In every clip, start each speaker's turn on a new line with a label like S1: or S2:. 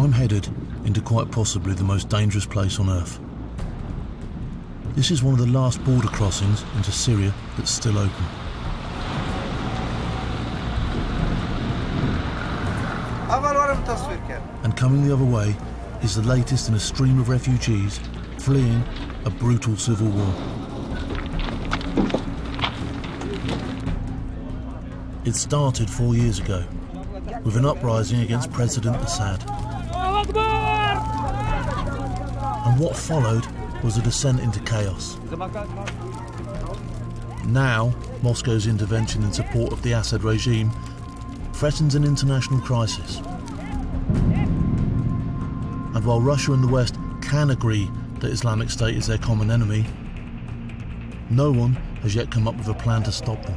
S1: I'm headed into quite possibly the most dangerous place on earth. This is one of the last border crossings into Syria that's still open. And coming the other way is the latest in a stream of refugees fleeing a brutal civil war. It started 4 years ago with an uprising against President Assad. And what followed was a descent into chaos. Now, Moscow's intervention in support of the Assad regime threatens an international crisis. And while Russia and the West can agree that Islamic State is their common enemy, no one has yet come up with a plan to stop them.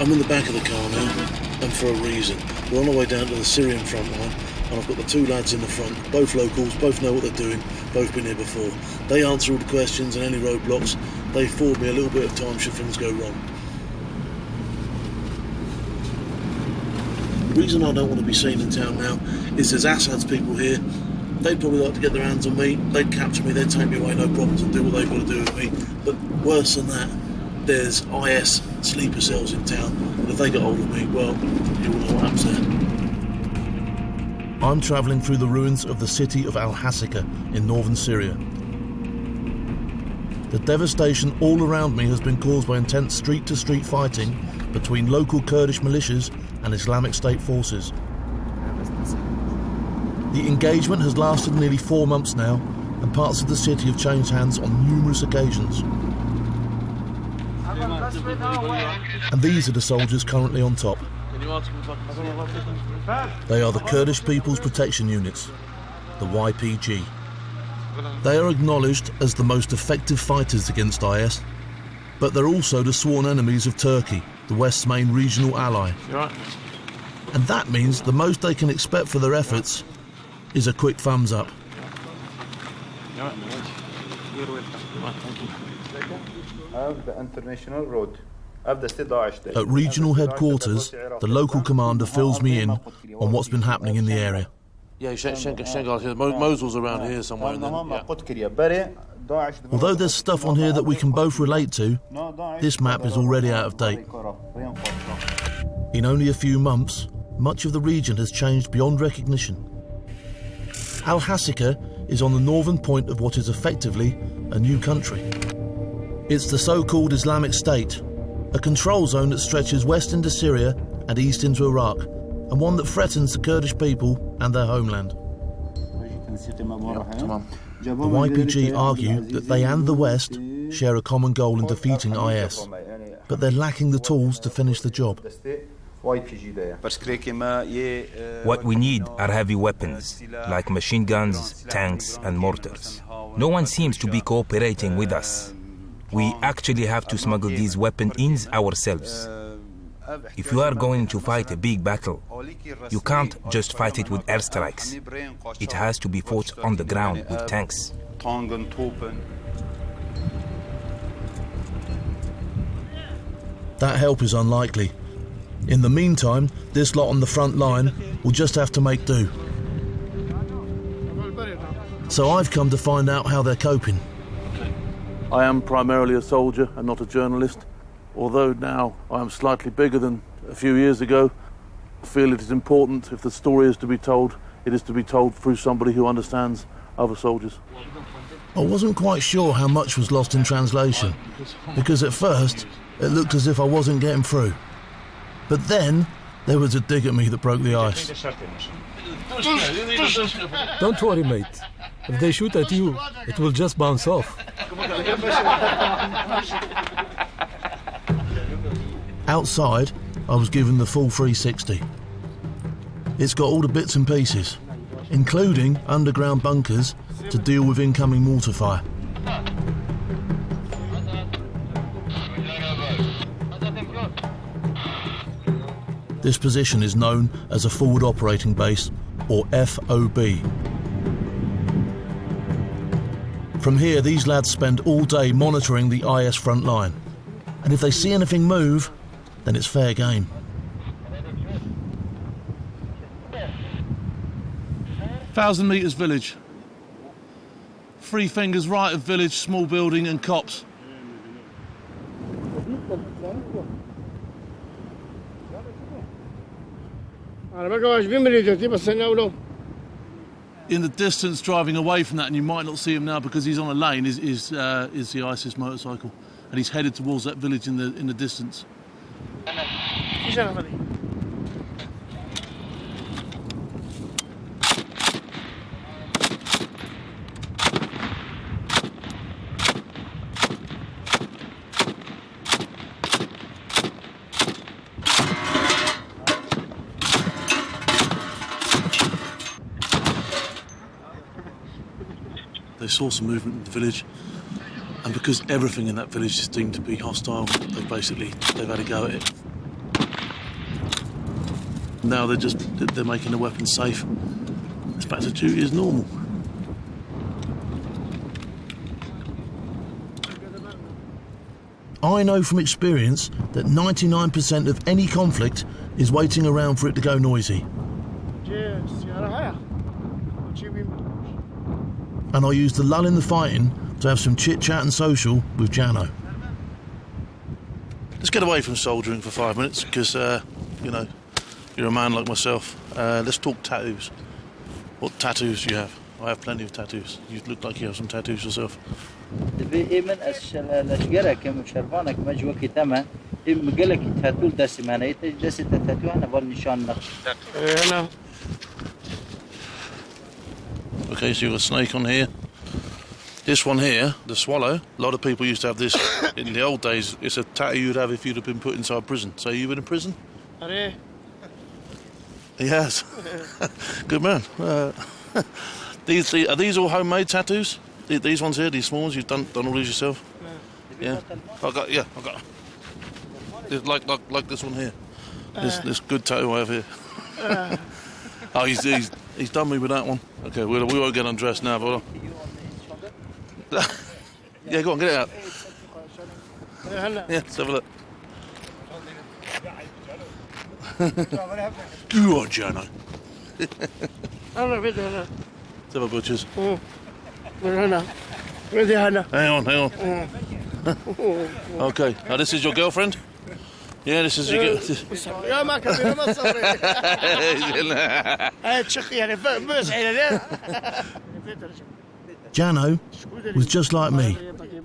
S1: I'm in the back of the car now, and for a reason. We're on our way down to the Syrian front line, and I've got the two lads in the front, both locals, both know what they're doing, both been here before. They answer all the questions and any roadblocks. They afford me a little bit of time should things go wrong. The reason I don't want to be seen in town now is there's Assad's people here. They'd probably like to get their hands on me, they'd capture me, they'd take me away, no problems, and do what they've got to do with me. But worse than that, there's IS sleeper cells in town, and if they get hold of me, well, you all know what happens there. I'm travelling through the ruins of the city of Al-Hasika in northern Syria. The devastation all around me has been caused by intense street-to-street fighting between local Kurdish militias and Islamic State forces. The engagement has lasted nearly 4 months now, and parts of the city have changed hands on numerous occasions. And these are the soldiers currently on top. They are the Kurdish People's Protection Units, the YPG. They are acknowledged as the most effective fighters against IS, but they're also the sworn enemies of Turkey, the West's main regional ally. And that means the most they can expect for their efforts is a quick thumbs up. At regional headquarters, the local commander fills me in on what's been happening in the area.
S2: Yeah, Mosul's around here somewhere.
S1: Although there's stuff on here that we can both relate to, this map is already out of date. In only a few months, much of the region has changed beyond recognition. Al-Hasika is on the northern point of what is effectively a new country. It's the so-called Islamic State, a control zone that stretches west into Syria and east into Iraq, and one that threatens the Kurdish people and their homeland. The YPG argue that they and the West share a common goal in defeating IS, but they're lacking the tools to finish the job.
S3: What we need are heavy weapons, like machine guns, tanks and mortars. No one seems to be cooperating with us. We actually have to smuggle these weapons ourselves. If you are going to fight a big battle, you can't just fight it with airstrikes. It has to be fought on the ground with tanks.
S1: That help is unlikely. In the meantime, this lot on the front line will just have to make do. So I've come to find out how they're coping.
S2: I am primarily a soldier and not a journalist. Although now I am slightly bigger than a few years ago, I feel it is important, if the story is to be told, it is to be told through somebody who understands other soldiers.
S1: I wasn't quite sure how much was lost in translation, because at first it looked as if I wasn't getting through. But then there was a dig at me that broke the ice.
S4: Don't worry, mate. If they shoot at you, it will just bounce off.
S1: Outside, I was given the full 360. It's got all the bits and pieces, including underground bunkers to deal with incoming mortar fire. This position is known as a Forward Operating Base, or FOB. From here, these lads spend all day monitoring the IS front line. And if they see anything move, then it's fair game.
S2: Thousand Metres village. 3 fingers right of village, small building and cops. In the distance, driving away from that, and you might not see him now because he's on a lane, is the ISIS motorcycle, and he's headed towards that village in the distance. They saw some movement in the village, and because everything in that village is deemed to be hostile, they've had a go at it. Now they're making the weapons safe. It's back to duty as normal.
S1: I know from experience that 99% of any conflict is waiting around for it to go noisy. And I use the lull in the fighting to have some chit-chat and social with Jano.
S2: Let's get away from soldiering for 5 minutes, because, you know, you're a man like myself. Let's talk tattoos. What tattoos do you have? I have plenty of tattoos. You look like you have some tattoos yourself. Okay, so you've got a snake on here. This one here, the swallow, a lot of people used to have this in the old days. It's a tattoo you'd have if you'd have been put inside prison. So you've been in prison? He has. Good man. Are these all homemade tattoos? These ones here, these small ones, you've done all these yourself? Yeah. I got. Like this one here. This good tattoo I have here. Oh, he's done me with that one. Okay, we won't get undressed now, but yeah, go on, get it out. Yeah, let's have a look. Go on, Jano. Let's have a butcher's. Hang on. Okay, now this is your girlfriend? Yeah, this is your
S1: Jano was just like me.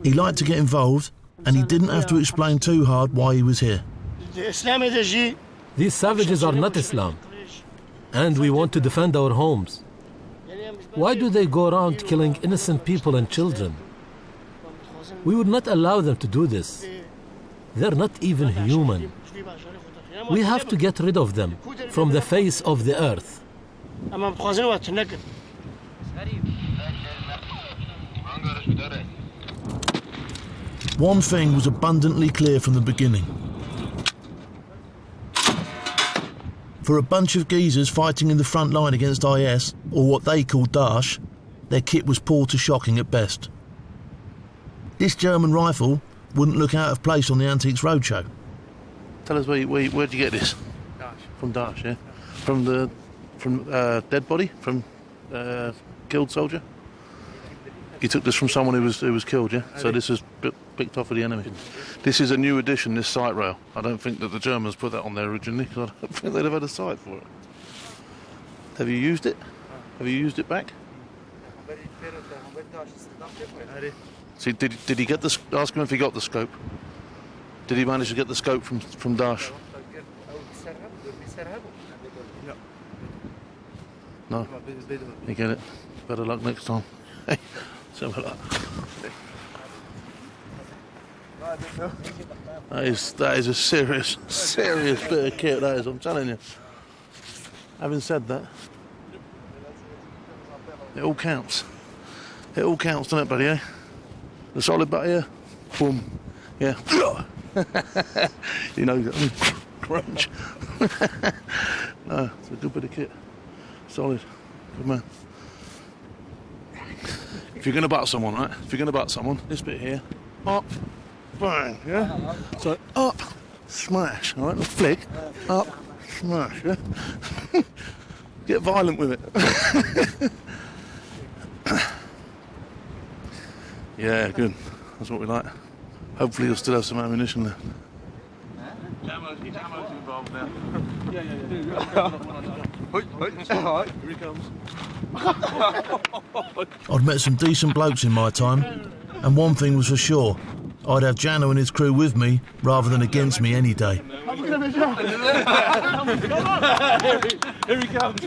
S1: He liked to get involved, and he didn't have to explain too hard why he was here.
S4: These savages are not Islam, and we want to defend our homes. Why do they go around killing innocent people and children? We would not allow them to do this. They're not even human. We have to get rid of them from the face of the earth.
S1: One thing was abundantly clear from the beginning. For a bunch of geezers fighting in the front line against IS, or what they call Daesh, their kit was poor to shocking at best. This German rifle wouldn't look out of place on the Antiques Roadshow.
S2: Tell us where'd you get this?
S5: Daesh.
S2: From Daesh, yeah? From dead body? From killed soldier? You took this from someone who was killed, yeah? So this is picked off of the enemy. This is a new addition, this sight rail. I don't think that the Germans put that on there originally, because I don't think they'd have had a sight for it. Have you used it? Have you used it back? See, did he get the? Ask him if he got the scope. Did he manage to get the scope from Daesh? No. You get it. Better luck next time. Hey, let's have a look. That is a serious bit of kit. That is. I'm telling you. Having said that, it all counts. It all counts, doesn't it, buddy? Eh? The solid butt here, boom, yeah. You know, crunch. No, it's a good bit of kit. Solid, good man. If you're going to butt someone, right? If you're going to butt someone, this bit here, up, bang, yeah. So up, smash, all right? Flick, up, smash, yeah? Get violent with it. Yeah, good. That's what we like. Hopefully you'll still have some ammunition there. Ammo's involved now. Yeah. Here he comes.
S1: I'd met some decent blokes in my time, and one thing was for sure. I'd have Jano and his crew with me rather than against me any day.
S2: Here he comes.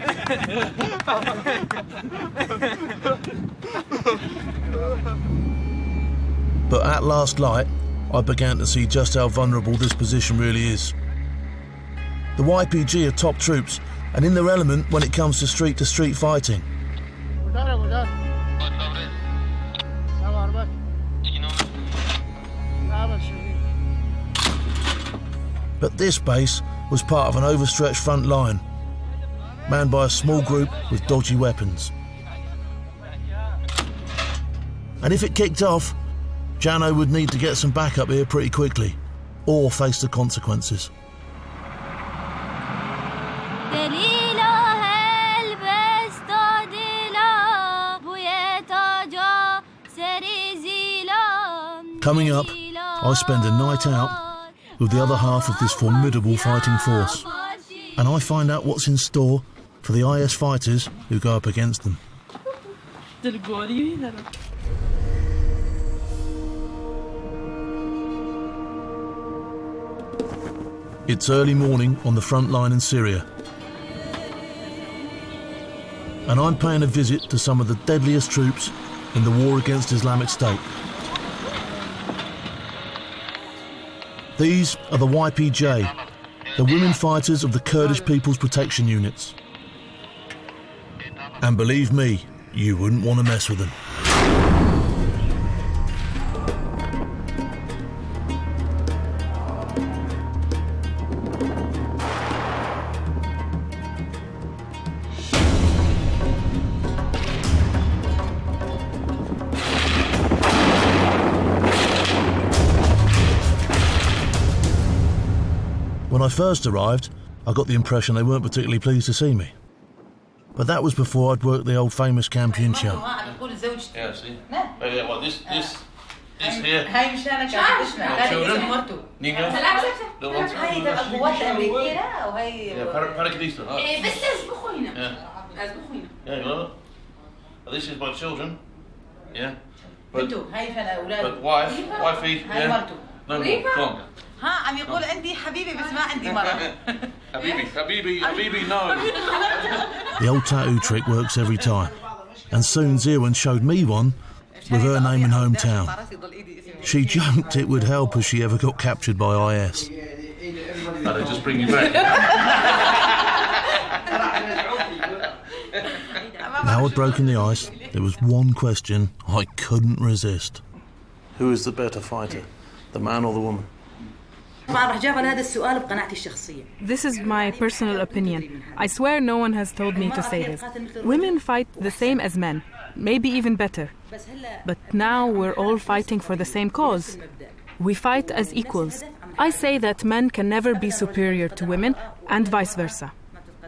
S1: But at last light, I began to see just how vulnerable this position really is. The YPG are top troops and in their element when it comes to street fighting. But this base was part of an overstretched front line, manned by a small group with dodgy weapons. And if it kicked off, Jano would need to get some backup here pretty quickly, or face the consequences. Coming up, I spend a night out with the other half of this formidable fighting force, and I find out what's in store for the IS fighters who go up against them. It's early morning on the front line in Syria, and I'm paying a visit to some of the deadliest troops in the war against Islamic State. These are the YPJ, the women fighters of the Kurdish People's Protection Units. And believe me, you wouldn't want to mess with them. When I first arrived, I got the impression they weren't particularly pleased to see me. But that was before I'd worked the old famous campaign show.
S2: Yeah, see? Well, this here. Children. Niños. The ones. Paracaidista. Yeah, this is my children. Yeah. But wifey, yeah. No more. Come on.
S5: عم يقول عندي حبيبي بس ما عندي مرة.
S2: حبيبي, no.
S1: The old tattoo trick works every time, and soon Zirwan showed me one with her name and hometown. She joked it would help if she ever got captured by IS.
S2: No, they just bring you back.
S1: Now I'd broken the ice, there was one question I couldn't resist.
S2: Who is the better fighter, the man or the woman?
S6: This is my personal opinion. I swear no one has told me to say this. Women fight the same as men, maybe even better. But now we're all fighting for the same cause. We fight as equals. I say that men can never be superior to women, and vice versa.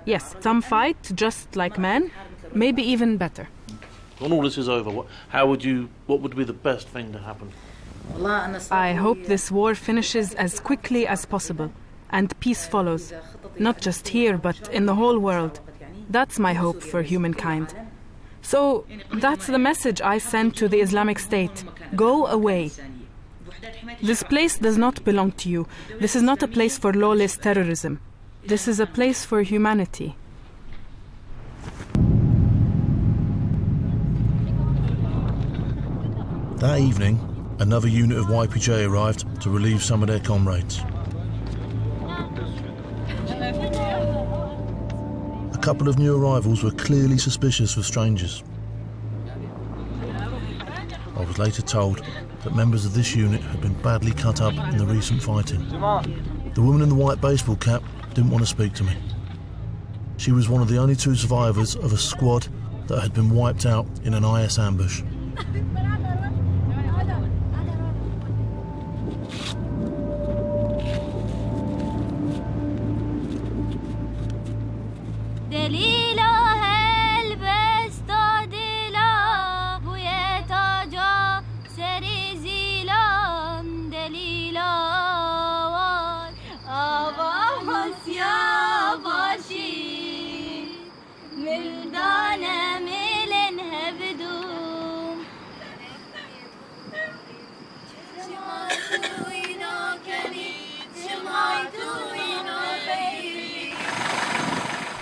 S6: Yes, some fight just like men, maybe even better.
S2: When all this is over, what would be the best thing to happen?
S6: I hope this war finishes as quickly as possible and peace follows, not just here but in the whole world. That's my hope for humankind. So that's the message I send to the Islamic State. Go away. This place does not belong to you. This is not a place for lawless terrorism. This is a place for humanity.
S1: That evening, another unit of YPJ arrived to relieve some of their comrades. A couple of new arrivals were clearly suspicious of strangers. I was later told that members of this unit had been badly cut up in the recent fighting. The woman in the white baseball cap didn't want to speak to me. She was one of the only two survivors of a squad that had been wiped out in an IS ambush.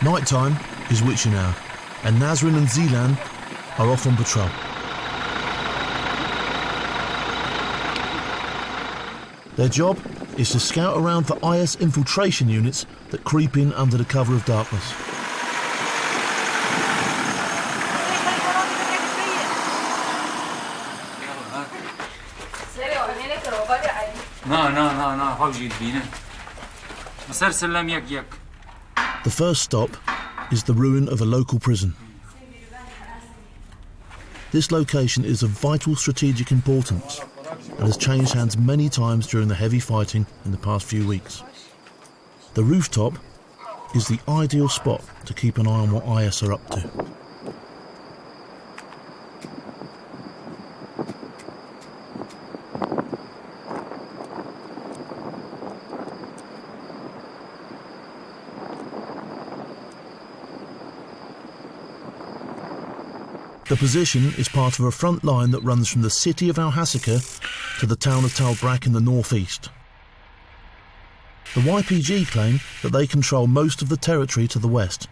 S1: Nighttime is witching hour, and Nasrin and Zilan are off on patrol. Their job is to scout around for IS infiltration units that creep in under the cover of darkness. The first stop is the ruin of a local prison. This location is of vital strategic importance and has changed hands many times during the heavy fighting in the past few weeks. The rooftop is the ideal spot to keep an eye on what IS are up to. The position is part of a front line that runs from the city of Al-Hasaka to the town of Talbrak in the northeast. The YPG claim that they control most of the territory to the west,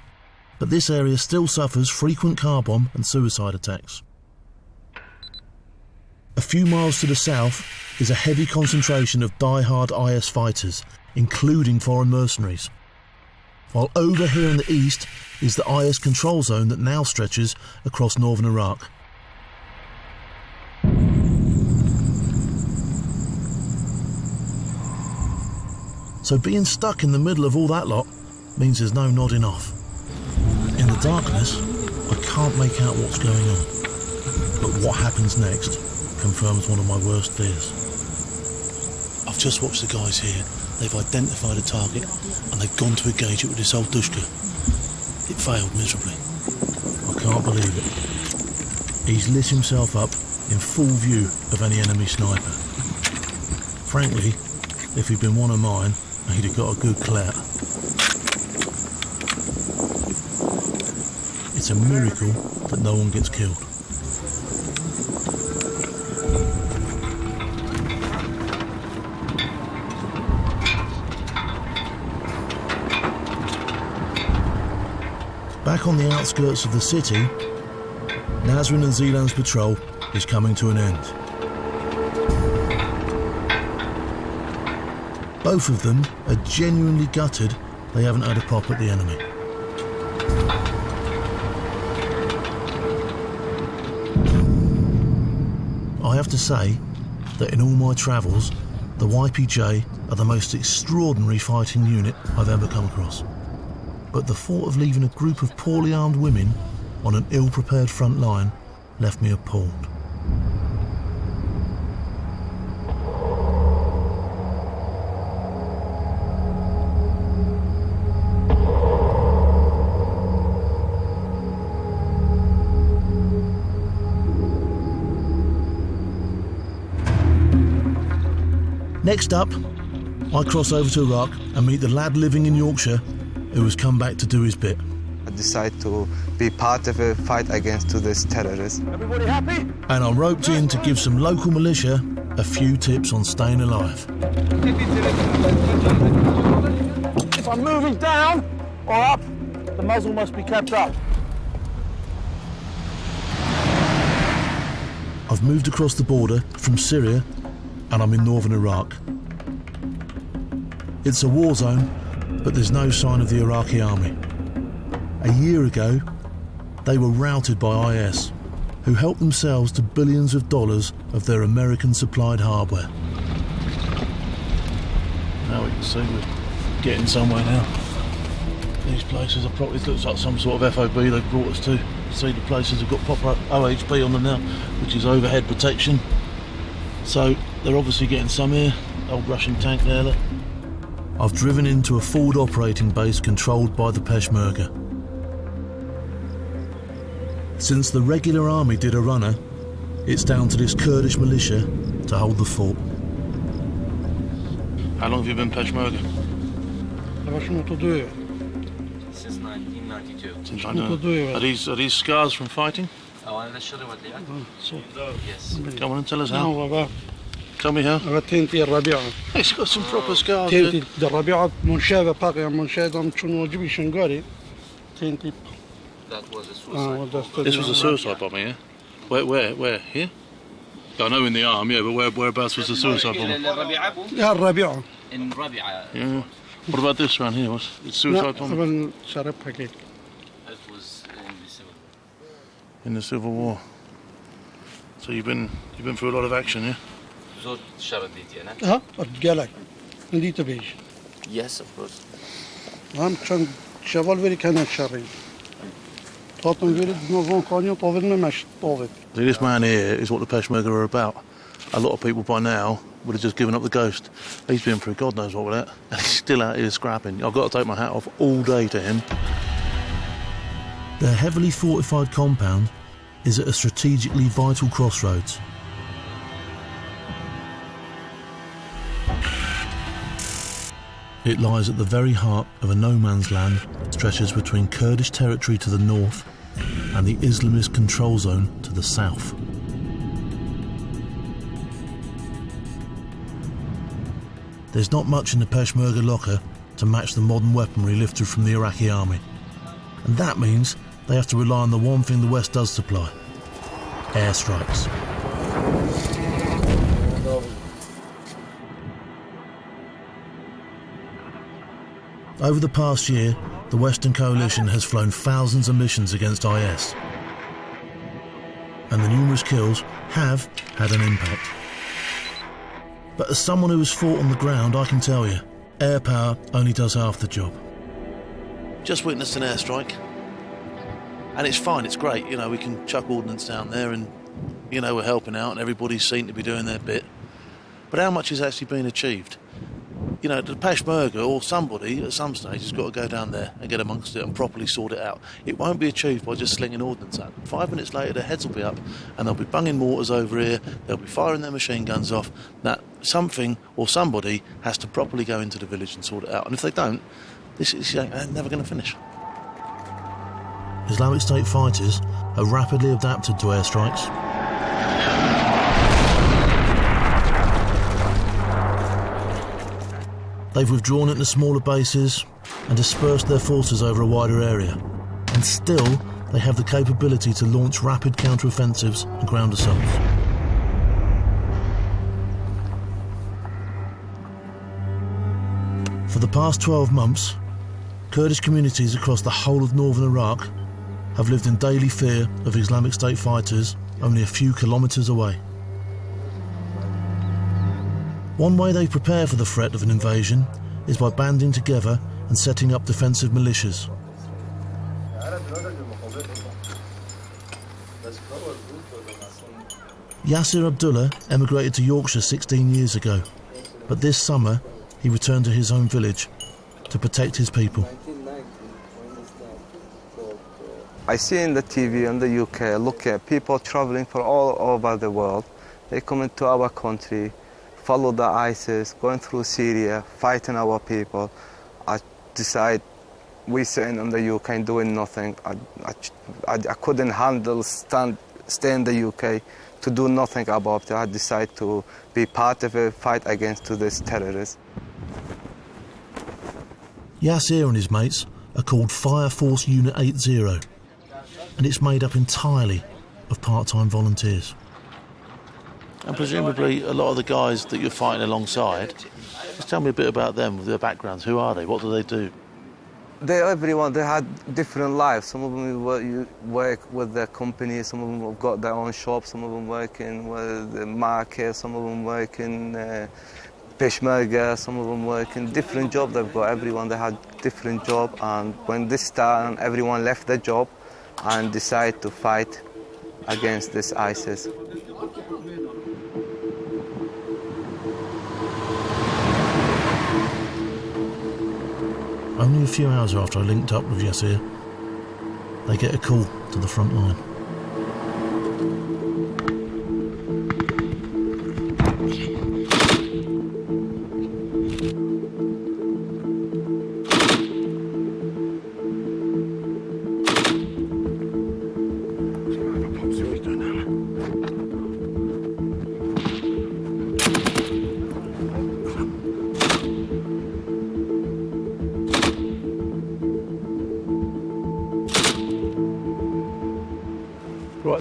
S1: but this area still suffers frequent car bomb and suicide attacks. A few miles to the south is a heavy concentration of die-hard IS fighters, including foreign mercenaries. While over here in the east is the IS control zone that now stretches across northern Iraq. So being stuck in the middle of all that lot means there's no nodding off. In the darkness, I can't make out what's going on. But what happens next confirms one of my worst fears. I've just watched the guys here. They've identified a target and they've gone to engage it with this old dushka. It failed miserably. I can't believe it. He's lit himself up in full view of any enemy sniper. Frankly, if he'd been one of mine, he'd have got a good clout. It's a miracle that no one gets killed. Back on the outskirts of the city, Nasrin and Zilan's patrol is coming to an end. Both of them are genuinely gutted they haven't had a pop at the enemy. I have to say that in all my travels, the YPJ are the most extraordinary fighting unit I've ever come across. But the thought of leaving a group of poorly armed women on an ill-prepared front line left me appalled. Next up, I cross over to Iraq and meet the lad living in Yorkshire who has come back to do his bit.
S7: I decided to be part of a fight against this terrorists.
S2: Everybody happy?
S1: And I'm roped in to give some local militia a few tips on staying alive.
S2: If I'm moving down or up, the muzzle must be kept up.
S1: I've moved across the border from Syria and I'm in northern Iraq. It's a war zone, but there's no sign of the Iraqi army. A year ago, they were routed by IS, who helped themselves to billions of dollars of their American-supplied hardware.
S2: Now we can see we're getting somewhere now. These places are probably, it looks like some sort of FOB they've brought us to. See, the places have got proper OHP on them now, which is overhead protection. So they're obviously getting some here. Old Russian tank there, look.
S1: I've driven into a forward operating base controlled by the Peshmerga. Since the regular army did a runner, it's down to this Kurdish militia to hold the fort.
S2: How long have you been Peshmerga?
S8: Since 1992.
S2: Since I know. Are these scars from fighting?
S8: Yes.
S2: Come on and tell us how. Tell me how.
S9: تنتي الربيعة.
S2: It's got some proper scars.
S9: تنتي الربيعة منشابة باقية منشابة مشون واجبي شنقاري. تنتي.
S8: That was a suicide.
S2: This was a suicide bombing, yeah? Where? Here? I know in the arm, yeah, but whereabouts was the suicide bombing?
S9: يا الربيعة.
S8: In Rabi'a.
S2: Yeah. What about this around here? It's suicide bombing?
S9: طبعا شرب حقيقي.
S8: That was
S2: In the Civil War. So you've been through a lot of action, yeah?
S8: زود شرديتي أنا.
S9: ها رجالك عندي تبيش.
S8: Yes, of course.
S9: هم كان شغال ويري كان شرين. طاطن ويري نوفون كانيو طاولنا مش طاول.
S2: This man here is what the Peshmerga are about. A lot of people by now would have just given up the ghost. He's been through God knows what with that, and he's still out here scrapping. I've got to take my hat off all day to him.
S1: Their heavily fortified compound is at a strategically vital crossroads. It lies at the very heart of a no-man's land that stretches between Kurdish territory to the north and the Islamist control zone to the south. There's not much in the Peshmerga locker to match the modern weaponry lifted from the Iraqi army. And that means they have to rely on the one thing the West does supply: airstrikes. Over the past year, the Western coalition has flown thousands of missions against IS. And the numerous kills have had an impact. But as someone who has fought on the ground, I can tell you, air power only does half the job.
S2: Just witnessed an airstrike. And it's fine, it's great, you know, we can chuck ordnance down there and, you know, we're helping out and everybody's seen to be doing their bit. But how much has actually been achieved? You know, the Peshmerga or somebody at some stage has got to go down there and get amongst it and properly sort it out. It won't be achieved by just slinging ordnance at them. 5 minutes later, their heads will be up and they'll be bunging mortars over here, they'll be firing their machine guns off. That something or somebody has to properly go into the village and sort it out. And if they don't, this is never going to finish.
S1: Islamic State fighters have rapidly adapted to airstrikes. They've withdrawn into smaller bases and dispersed their forces over a wider area. And still, they have the capability to launch rapid counter-offensives and ground assaults. For the past 12 months, Kurdish communities across the whole of northern Iraq have lived in daily fear of Islamic State fighters only a few kilometres away. One way they prepare for the threat of an invasion is by banding together and setting up defensive militias. Yasir Abdullah emigrated to Yorkshire 16 years ago, but this summer he returned to his home village to protect his people.
S7: I see in the TV in the UK, look at people traveling from all over the world. They come into our country, follow the ISIS, going through Syria, fighting our people. I decide we sitting in the UK doing nothing. I couldn't handle stay in the UK to do nothing about it. I decided to be part of a fight against this terrorists.
S1: Yasir and his mates are called Fire Force Unit 80, and it's made up entirely of part-time volunteers.
S2: And presumably a lot of the guys that you're fighting alongside, just tell me a bit about them, their backgrounds. Who are they? What do they do?
S7: Everyone, they had different lives. Some of them work with the company, some of them have got their own shop, some of them working with the market, some of them working Peshmerga, some of them working different jobs they've got. Everyone, they had different job, and when this started, everyone left their job and decided to fight against this ISIS.
S1: Only a few hours after I linked up with Yasir, they get a call to the front line.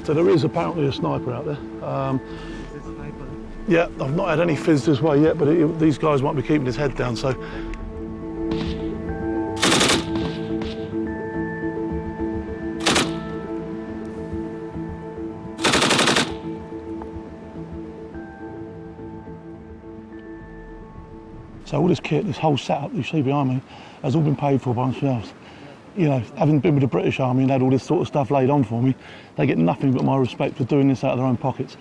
S2: So there is apparently a sniper out there. Yeah, I've not had any fizz this way yet, but these guys might be keeping his head down, so... So all this kit, this whole setup you see behind me, has all been paid for by themselves. You know, having been with the British Army and had all this sort of stuff laid on for me, they get nothing but my respect for doing this out of their own pockets.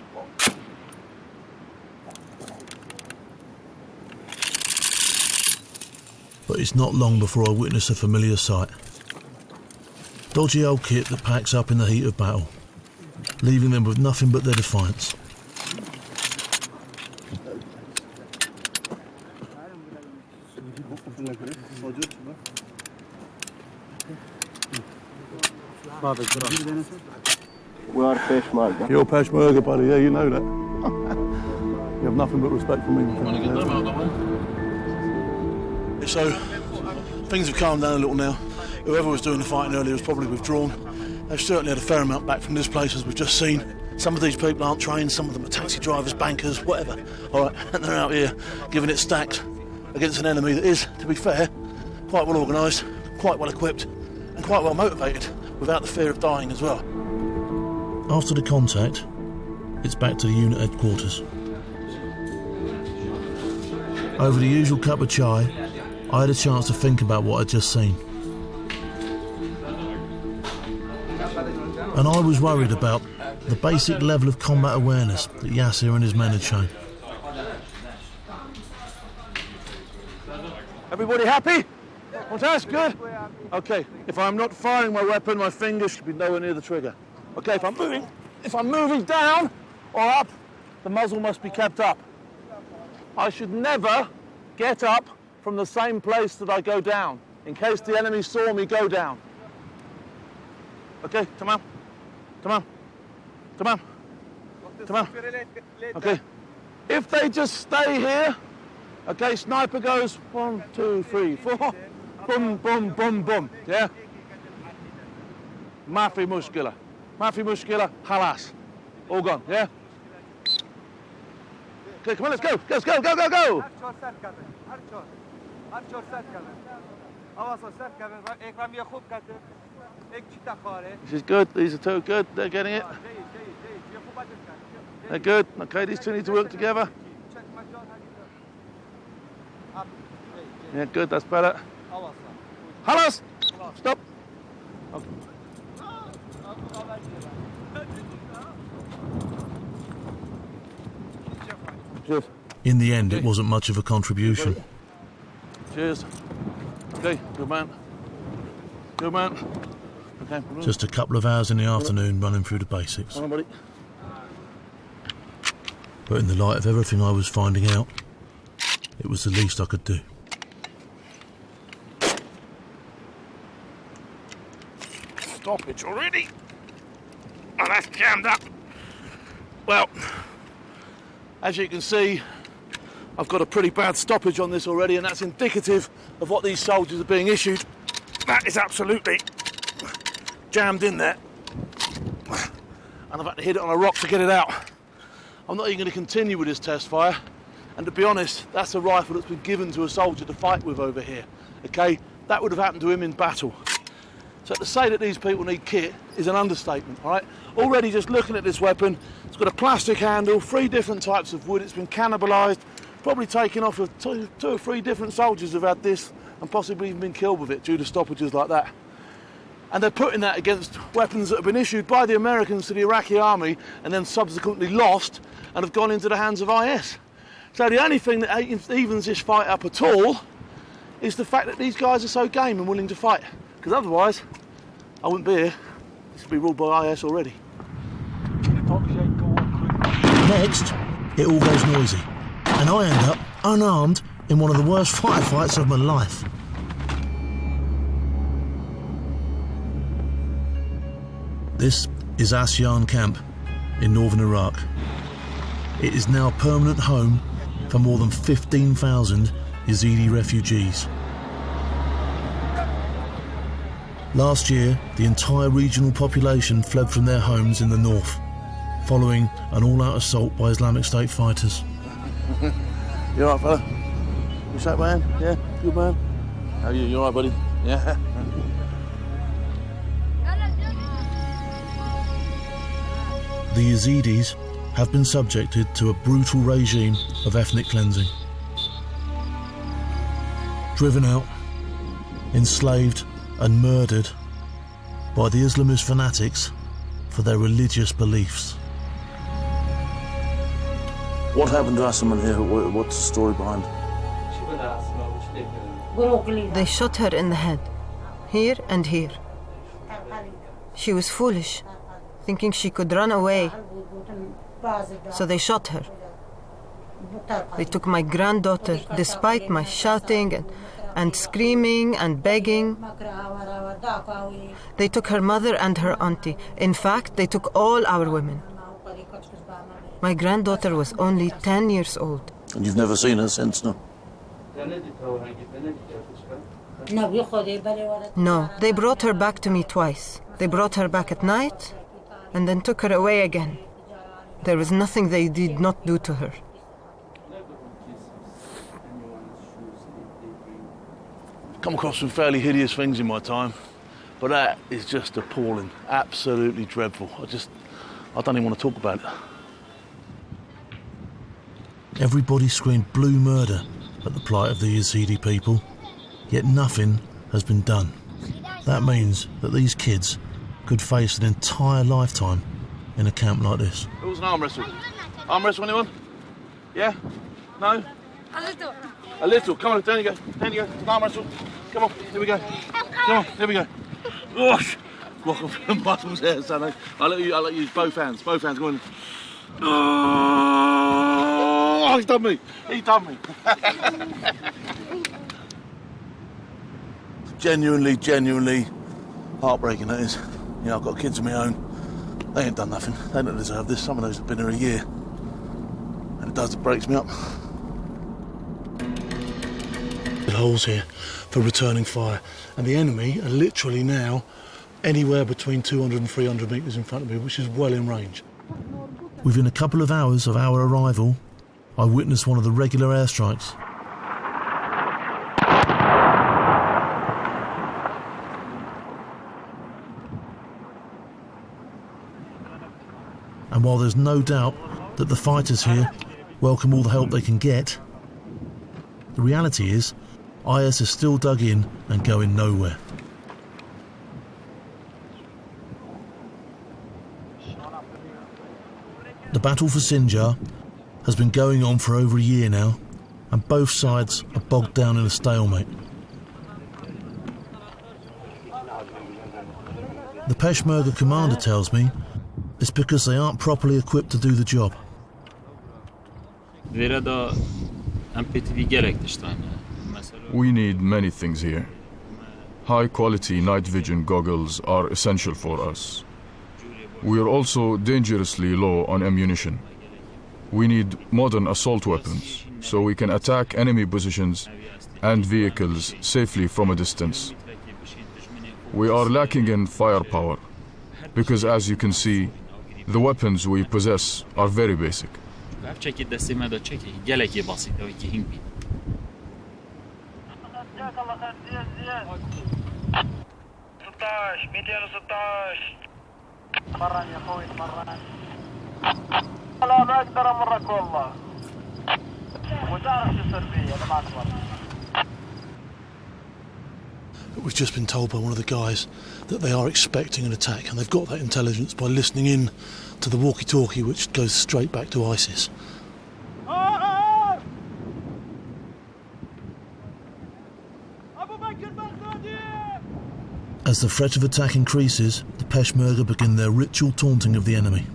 S1: But it's not long before I witness a familiar sight. Dodgy old kit that packs up in the heat of battle, leaving them with nothing but their defiance.
S2: We are Peshmerga. You're Peshmerga, buddy, yeah, you know that. You have nothing but respect for me. So, things have calmed down a little now. Whoever was doing the fighting earlier was probably withdrawn. They've certainly had a fair amount back from this place, as we've just seen. Some of these people aren't trained, some of them are taxi drivers, bankers, whatever. All right, and they're out here giving it stacks against an enemy that is, to be fair, quite well organised, quite well equipped, and quite well motivated, without the fear of dying as well.
S1: After the contact, it's back to the unit headquarters. Over the usual cup of chai, I had a chance to think about what I'd just seen. And I was worried about the basic level of combat awareness that Yasser and his men had shown.
S2: Everybody happy? Well, that's good. Okay, if I'm not firing my weapon, my fingers should be nowhere near the trigger. Okay, if I'm moving down or up, the muzzle must be kept up. I should never get up from the same place that I go down, in case the enemy saw me go down. Okay, tamam. Tamam. Tamam. Tamam. Okay. If they just stay here, okay, sniper goes 1, 2, 3, 4. Boom, boom, boom, boom. Yeah? Mafi mushkila. Mafi mushkila, halas. All gone, yeah? Okay, come on, let's go. Let's go, go, go, go. This is good. These are two good. They're getting it. They're good. Okay, these two need to work together. Yeah, good. That's better. Halas! Stop. Okay. Cheers.
S1: In the end, it wasn't much of a contribution.
S2: Cheers. Okay, good man. Good man. Okay.
S1: Just a couple of hours in the afternoon running through the basics.
S2: Come on, buddy.
S1: But in the light of everything I was finding out, it was the least I could do.
S2: Stoppage already. Oh, that's jammed up. Well, as you can see, I've got a pretty bad stoppage on this already, and that's indicative of what these soldiers are being issued. That is absolutely jammed in there. And I've had to hit it on a rock to get it out. I'm not even going to continue with this test fire. And to be honest, that's a rifle that's been given to a soldier to fight with over here. Okay? That would have happened to him in battle. So to say that these people need kit is an understatement, all right? Already just looking at this weapon, it's got a plastic handle, 3 different types of wood, it's been cannibalised, probably taken off of 2 or 3 different soldiers have had this and possibly even been killed with it due to stoppages like that. And they're putting that against weapons that have been issued by the Americans to the Iraqi army and then subsequently lost and have gone into the hands of IS. So the only thing that evens this fight up at all is the fact that these guys are so game and willing to fight. Because otherwise, I wouldn't be here. This would be ruled by IS already.
S1: Next, it all goes noisy, and I end up unarmed in one of the worst firefights of my life. This is Asyan camp in northern Iraq. It is now a permanent home for more than 15,000 Yazidi refugees. Last year, the entire regional population fled from their homes in the north, following an all-out assault by Islamic State fighters.
S2: You alright, fella? You shake my hand? Yeah? Good man? How are you? You alright, buddy? Yeah?
S1: The Yazidis have been subjected to a brutal regime of ethnic cleansing. Driven out, enslaved and murdered by the Islamist fanatics for their religious beliefs.
S2: What happened to Asman here? What's the story behind?
S10: They shot her in the head, here and here. She was foolish, thinking she could run away, so they shot her. They took my granddaughter, despite my shouting and screaming and begging. They took her mother and her auntie. In fact, they took all our women. My granddaughter was only 10 years old.
S2: And you've never seen her since, no?
S10: No, they brought her back to me twice. They brought her back at night and then took her away again. There was nothing they did not do to her.
S2: Come across some fairly hideous things in my time, but that is just appalling, absolutely dreadful. I don't even want to talk about it.
S1: Everybody screamed blue murder at the plight of the Yazidi people, yet nothing has been done. That means that these kids could face an entire lifetime in a camp like this.
S2: Who was an arm wrestle? Arm wrestle, anyone? Yeah? No?
S11: A little.
S2: A little. Come on, down you go. Down you go. It's an arm wrestle. Come on, here we go. Come on, here we go. Whoosh! Welcome to the muscles there, son. I'll let you use both hands. Both hands going. Oh, he's done me. He's done me. Genuinely heartbreaking, that is. You know, I've got kids of my own. They ain't done nothing. They don't deserve this. Some of those have been here a year. And it breaks me up.
S1: Holes here for returning fire, and the enemy are literally now anywhere between 200 and 300 metres in front of me, which is well in range. Within a couple of hours of our arrival, I witnessed one of the regular airstrikes. And while there's no doubt that the fighters here welcome all the help they can get, the reality is IS is still dug in and going nowhere. The battle for Sinjar has been going on for over a year now, and both sides are bogged down in a stalemate. The Peshmerga commander tells me it's because they aren't properly equipped to do the job.
S12: We need many things here. High-quality night vision goggles are essential for us. We are also dangerously low on ammunition. We need modern assault weapons, so we can attack enemy positions and vehicles safely from a distance. We are lacking in firepower, because as you can see, the weapons we possess are very basic.
S1: We've just been told by one of the guys that they are expecting an attack, and they've got that intelligence by listening in to the walkie-talkie, which goes straight back to ISIS. As the threat of attack increases, the Peshmerga begin their ritual taunting of the enemy.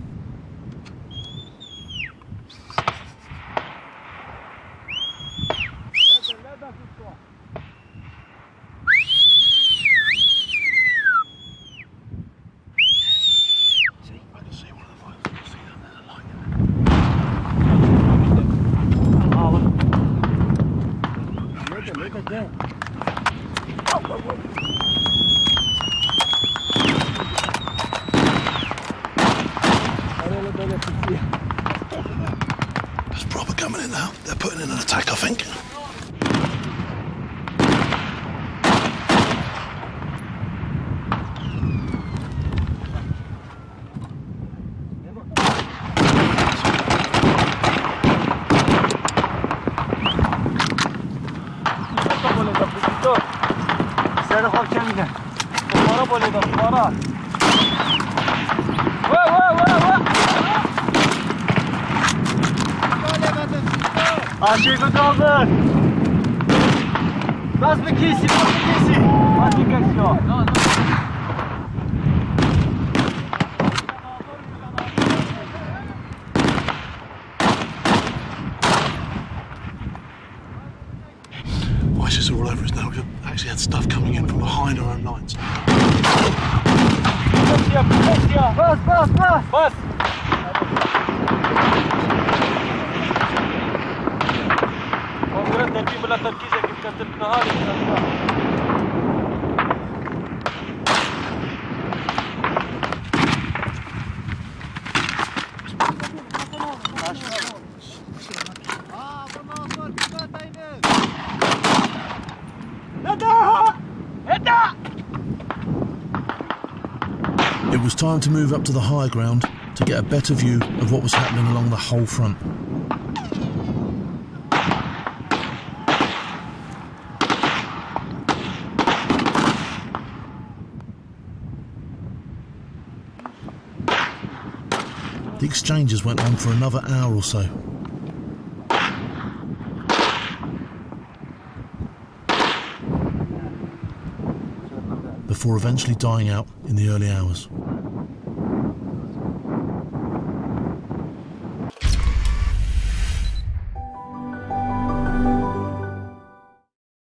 S1: There's proper coming in now. They're putting in an attack, I think.
S11: Aşığı kaldır. Bas bir kesi, bas bir kesi. Bas bir kesi.
S1: ISIS are all over us now. We've actually had stuff coming in from behind our own lines.
S11: Bas, bas, bas. Bas.
S1: It was time to move up to the high ground to get a better view of what was happening along the whole front. The exchanges went on for another hour or so. Before eventually dying out in the early hours.